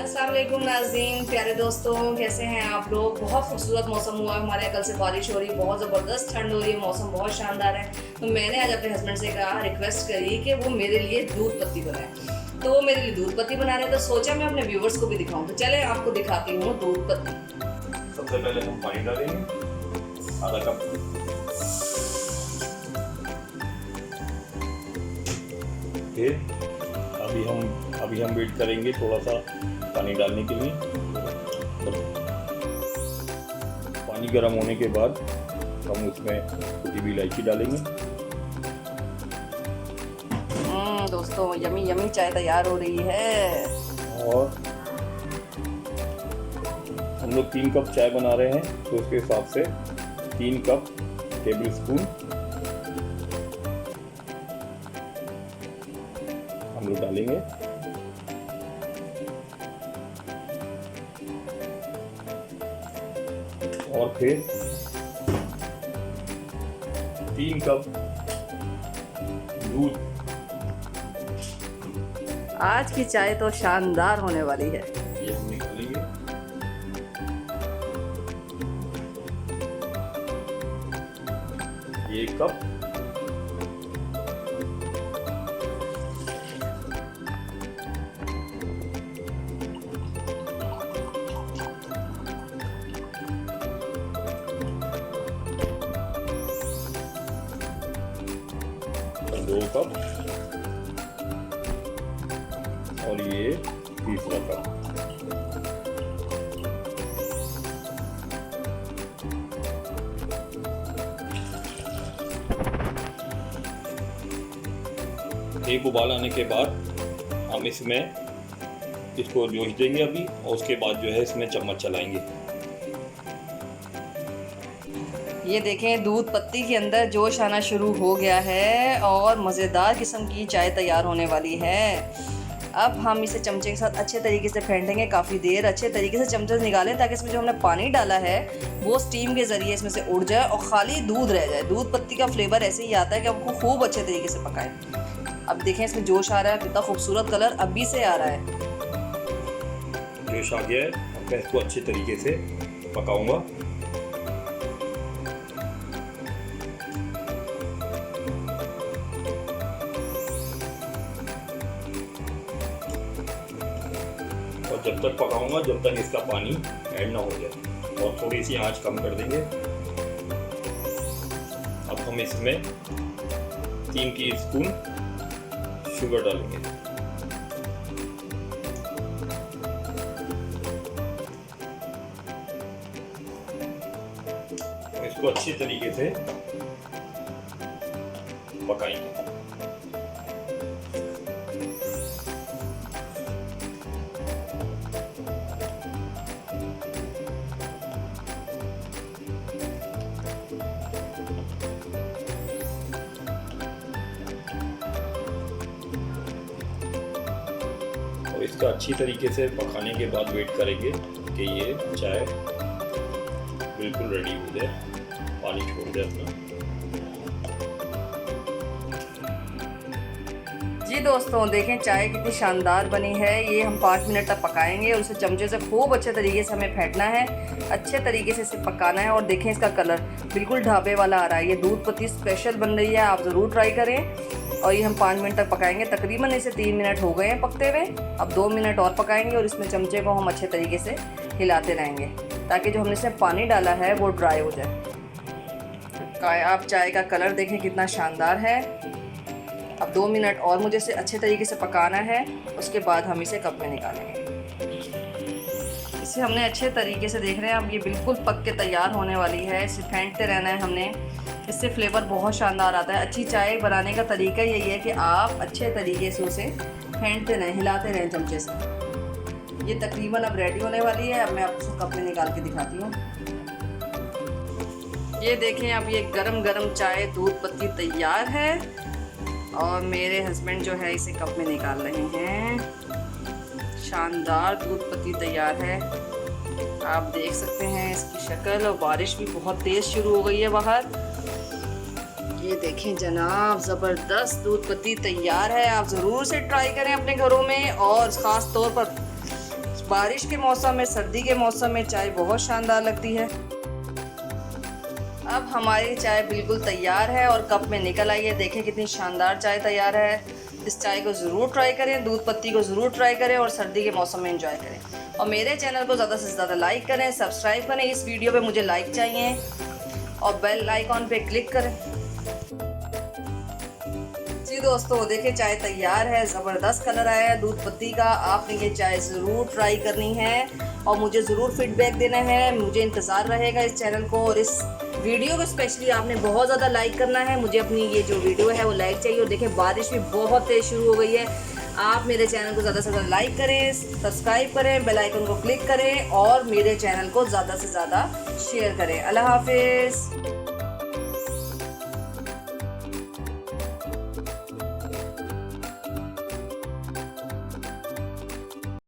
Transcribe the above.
अस्सलाम वालेकुम नाज़रीन, प्यारे दोस्तों, कैसे हैं आप लोग। बहुत खूबसूरत मौसम हुआ है हमारे यहाँ। कल से बारिश हो रही है, बहुत ज़बरदस्त ठंड हो रही है, मौसम बहुत शानदार है। तो मैंने आज अपने हस्बैंड से कहा, रिक्वेस्ट करी कि वो मेरे लिए दूध पत्ती बनाए। तो वो मेरे लिए दूध पत्ती बना रहे, तो सोचा मैं अपने व्यूवर्स को भी दिखाऊं। तो चले आपको दिखाती हूँ दूध पत्ती। सबसे पहले हम पानी डालेंगे आधा कप। फिर अभी हम वेट करेंगे थोड़ा सा पानी डालने के लिए। पानी गर्म होने के बाद हम उसमें कुटी हुई इलायची डालेंगे। दोस्तों, यमी यमी चाय तैयार हो रही है। और हम लोग 3 कप चाय बना रहे हैं, तो उसके हिसाब से 3 कप टेबल स्पून हम लोग डालेंगे। और फिर 3 कप दूध। आज की चाय तो शानदार होने वाली है। ये हम निकालेंगे। ये 1 कप। और 2 कप। और ये तीसरा कप। एक उबाल आने के बाद हम इसको जोश देंगे अभी, और उसके बाद जो है इसमें चम्मच चलाएंगे। ये देखें, दूध पत्ती के अंदर जोश आना शुरू हो गया है और मज़ेदार किस्म की चाय तैयार होने वाली है। अब हम इसे चमचे के साथ अच्छे तरीके से फेंटेंगे, काफ़ी देर अच्छे तरीके से चमचे निकालें, ताकि इसमें जो हमने पानी डाला है वो स्टीम के ज़रिए इसमें से उड़ जाए और ख़ाली दूध रह जाए। दूध पत्ती का फ्लेवर ऐसे ही आता है कि आपको खूब अच्छे तरीके से पकाएं। अब देखें, इसमें जोश आ रहा है, कितना खूबसूरत कलर अभी से आ रहा है। जोश आ गया है, अब मैं इसको अच्छे तरीके से पकाऊंगा। और जब तक पकाऊंगा जब तक इसका पानी ऐड ना हो जाए, और थोड़ी सी आंच कम कर देंगे। अब हम इसमें 3 टीस्पून शुगर डालेंगे। इसको अच्छे तरीके से पकाएंगे। और इसका अच्छी तरीके से पकाने के बाद वेट करेंगे कि ये चाय बिल्कुल रेडी हो जाए, पानी छोड़ दे अपना। जी दोस्तों, देखें चाय कितनी शानदार बनी है। ये हम 5 मिनट तक पकाएंगे और उसे चमचे से खूब अच्छे तरीके से हमें फेंटना है, अच्छे तरीके से इसे पकाना है। और देखें, इसका कलर बिल्कुल ढाबे वाला आ रहा है। ये दूध पत्ती स्पेशल बन रही है, आप ज़रूर ट्राई करें। और ये हम 5 मिनट तक पकाएंगे। तकरीबन इसे 3 मिनट हो गए हैं पकते हुए। अब 2 मिनट और पकाएंगे और इसमें चमचे को हम अच्छे तरीके से हिलाते रहेंगे, ताकि जो हमने इसमें पानी डाला है वो ड्राई हो जाए। आप चाय का कलर देखें कितना शानदार है। अब 2 मिनट और मुझे इसे अच्छे तरीके से पकाना है, उसके बाद हम इसे कप में निकालेंगे। इसे हमने अच्छे तरीके से, देख रहे हैं, अब ये बिल्कुल पक के तैयार होने वाली है। इसे फेंटते रहना है हमने, इससे फ्लेवर बहुत शानदार आता है। अच्छी चाय बनाने का तरीका यही है कि आप अच्छे तरीके से उसे फेंटते रहें, हिलाते रहें चमचे से। ये तकरीबन अब रेडी होने वाली है। अब मैं आपको कप में निकाल के दिखाती हूँ। ये देखें, अब ये गरम गरम चाय दूध पत्ती तैयार है और मेरे हस्बैंड जो है इसे कप में निकाल रहे हैं। शानदार दूध पत्ती तैयार है, आप देख सकते हैं इसकी शक्ल। और बारिश भी बहुत तेज़ शुरू हो गई है बाहर। ये देखें जनाब, ज़बरदस्त दूध पत्ती तैयार है। आप ज़रूर से ट्राई करें अपने घरों में, और ख़ास तौर पर बारिश के मौसम में, सर्दी के मौसम में चाय बहुत शानदार लगती है। अब हमारी चाय बिल्कुल तैयार है और कप में निकल आई है। देखें कितनी शानदार चाय तैयार है। इस चाय को ज़रूर ट्राई करें, दूध पत्ती को ज़रूर ट्राई करें और सर्दी के मौसम में एंजॉय करें। और मेरे चैनल को ज़्यादा से ज़्यादा लाइक करें, सब्सक्राइब करें। इस वीडियो पे मुझे लाइक चाहिए और बेल आइकॉन पे क्लिक करें। जी दोस्तों, देखिए चाय तैयार है, ज़बरदस्त कलर आया है दूध पत्ती का। आपने ये चाय ज़रूर ट्राई करनी है और मुझे ज़रूर फीडबैक देना है। मुझे इंतज़ार रहेगा इस चैनल को और इस वीडियो को स्पेशली आपने बहुत ज़्यादा लाइक करना है। मुझे अपनी ये जो वीडियो है वो लाइक चाहिए। और देखें बारिश भी बहुत तेज़ शुरू हो गई है। आप मेरे चैनल को ज़्यादा से ज़्यादा लाइक करें, सब्सक्राइब करें, बेल आइकन को क्लिक करें और मेरे चैनल को ज़्यादा से ज़्यादा शेयर करें। अल्लाह हाफिज़।